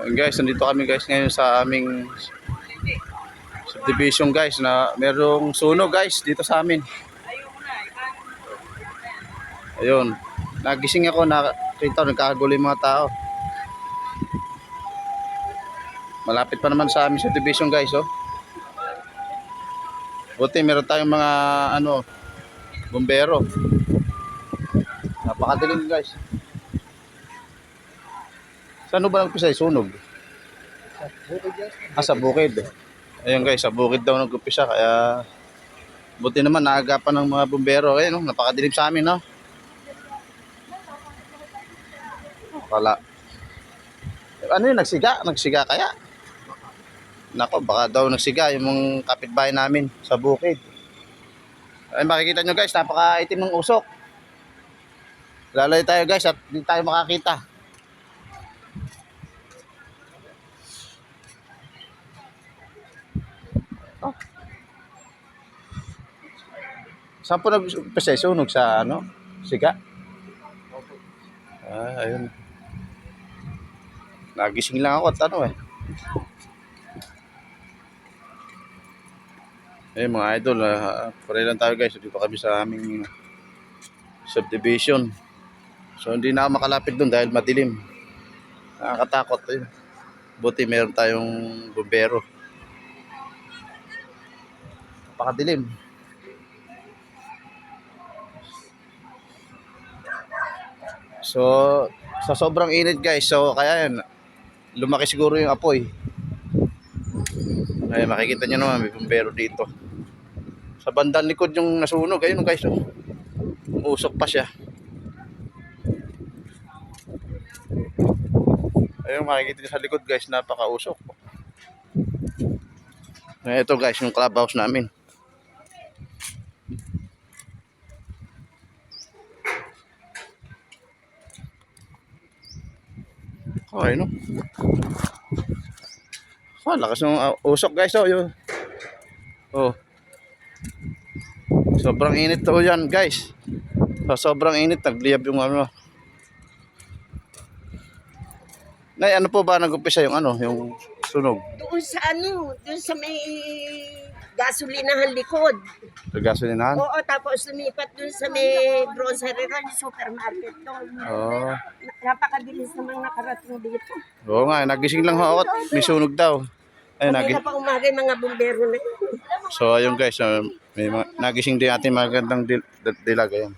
Ayun guys, nandito kami guys ngayon sa aming subdivision guys na merong sunog guys dito sa amin. Ayun, nagising ako, nakita nagkakagulo yung mga tao. Malapit pa naman sa amin subdivision guys, oh. Buti meron tayong mga bumbero. Napakadilim guys. Saan ba nagpisa yung sunog? Sa bukid. Ayun guys, sa bukid daw nagpisa, kaya buti naman naagapan ng mga bumbero. Ayun, no? Napakadilim sa amin, no? Wala. Ano yun, nagsiga? Nagsiga kaya? Nako, baka daw nagsiga yung kapitbahay namin sa bukid. Ay, makikita nyo guys, napakaitim ng usok. Lalay tayo guys at hindi tayo makakita. Oh. Saan po nagpasay sunog sa siga? Ayun. Nagising lang ako at mga idol, pare lang tayo guys, dito kami sa aming subdivision. So hindi na ako makalapit doon dahil madilim. Nakakatakot eh. Buti meron tayong bumbero. Napakadilim. So sa sobrang init guys, so kaya yan, lumaki siguro yung apoy. Ay, makikita nyo naman may bumbero dito. Sa bandang likod yung nasunog, ayun guys, oh. Usok pa siya. Ayun, makikita nyo sa likod guys, napakausok. Ito guys, yung clubhouse namin. Okay, no? Lakas ng usok guys, oh. Yun. Oh. Sobrang init to yan guys. Sobrang init, nagliyab yung Nay, ano po ba nag-umpisa yung yung sunog? Doon sa may gasolinahan likod. Sa gasolinahan? Oo, tapos lumipat doon sa may grocery run, supermarket doon. Oo. Napakabilis namang nakarating dito. Oo nga, nagising lang ako at may sunog daw. Ay, Kanina pa umaga yung mga bumbero na yun. So ayun guys, may nagising din natin magandang dilag ayun.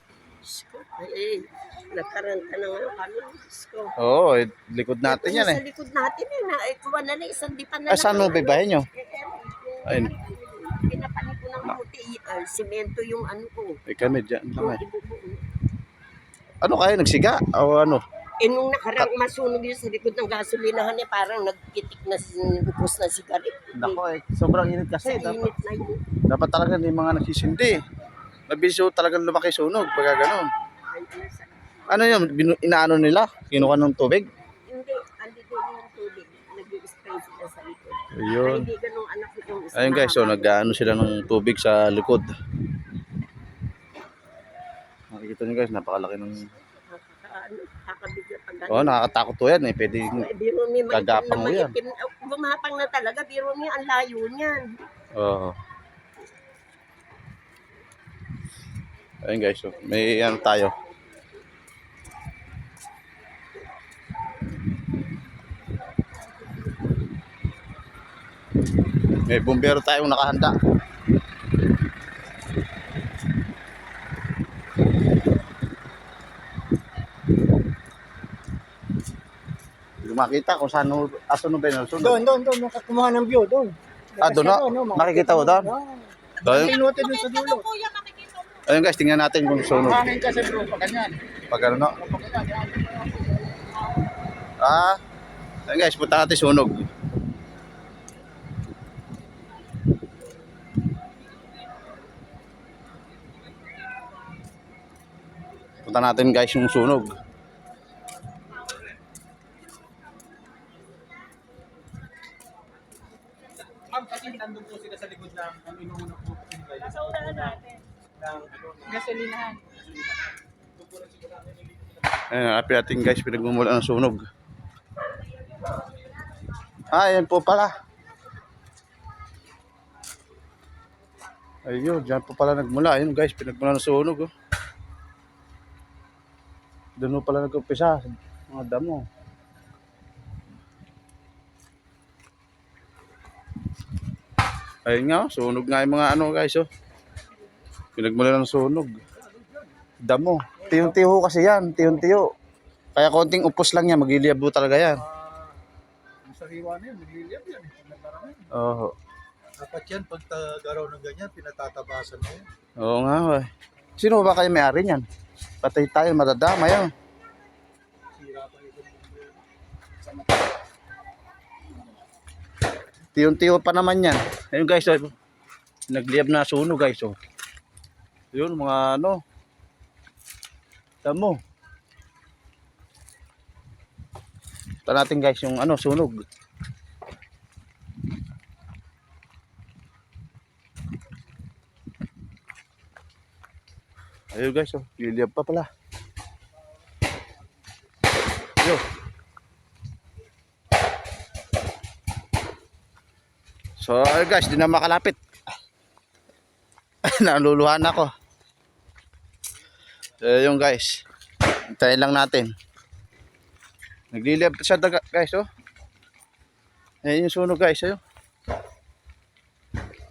Ay, nakaranta na nga kami. Oo, likod natin yan eh. Sa likod natin kuha na lang, isang dipan na lang. Saan mo bibahin nyo? Ayun. Pinapanik ko ng puti, simento yung ko. Kami dyan lang eh. Ano kayo, nagsiga? O ano? Nung nakarang masunog yun sa likod ng gasolinahan parang nagkitik na upos na sigaret. Nako sobrang init kasi. Sa init na yun. Dapat talaga may mga nagsisindi. Nabiso talagang lumaki sunog, pagka ganun. Ano yun, inaano nila? Kinuha ng tubig? Hindi, andito yung tubig. Nag-i-spray sila sa likod. Ayun. Kaibigan ng anak ko yung isa. Ayun guys, so nag-ano sila ng tubig sa likod. Nakikita nyo guys, napakalaki ng... Kakabigla pag Oo, nakakatakot to yan eh. Pwede kagapang mo yan. Bumapang na talaga, biro niya, ang layo niyan. Oo. Ayun guys, so may tayo. May bumbero tayong nakahanda. Makita kung saan asan ba yun? Doon, kumuha ng view, doon. Doon na? Makikita ko doon? Doon? Pinutin doon sa dulo. Ayun guys, tingnan natin kung sunog. Kanin kasi bro, pag ganyan. Pag ano no? Ayun guys, punta natin sunog. Punta natin guys yung sunog. Kasi nandun po sila sa likod ng inuuna po. Nasa unahan natin. Gasolinahan. Ayun, happy natin guys, pinagmumula ng sunog. Ayan po pala. Ayun, dyan po pala nagmula. Ayun guys, pinagmula ng sunog. Oh. Doon po pala nag-umpisa. Mga damo. Ayun nga, oh, sunog nga yung mga ano guys. Oh. Pinagmula ng sunog. Damo. Tiyong-tiyo kasi yan. Tiyong-tiyo. Kaya konting upos lang yan. Magliliyabo talaga yan. Yung sariwa na yun, nagliliyab yan. Naglarami. Oo. Dapat yan, pag tagaraw ng ganyan, pinatatabasan mo yan. Oo nga. Oh. Sino ba kayo may-ari niyan? Patay tayo, madadama yun. Sira pa ito. Tiyong-tiyo pa naman yan. Ayun guys, oh. Nagliyab na sunog guys. Oh. Yun, mga ano. Damo. Ito natin guys yung ano, sunog. Ayun guys, oh. Liliyab pa pala. Yo. So, ayun guys, di na makalapit. Naluluhan ako. So, yun guys. Hintayin lang natin. Nagliliyab siya guys, oh. Ayun yung sunog guys, ayun.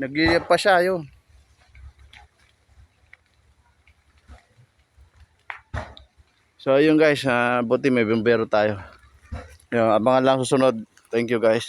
Nagliliyab pa siya, ayun. So, ayun guys, buti may bumbero tayo. Yung, abangan lang susunod. Thank you guys.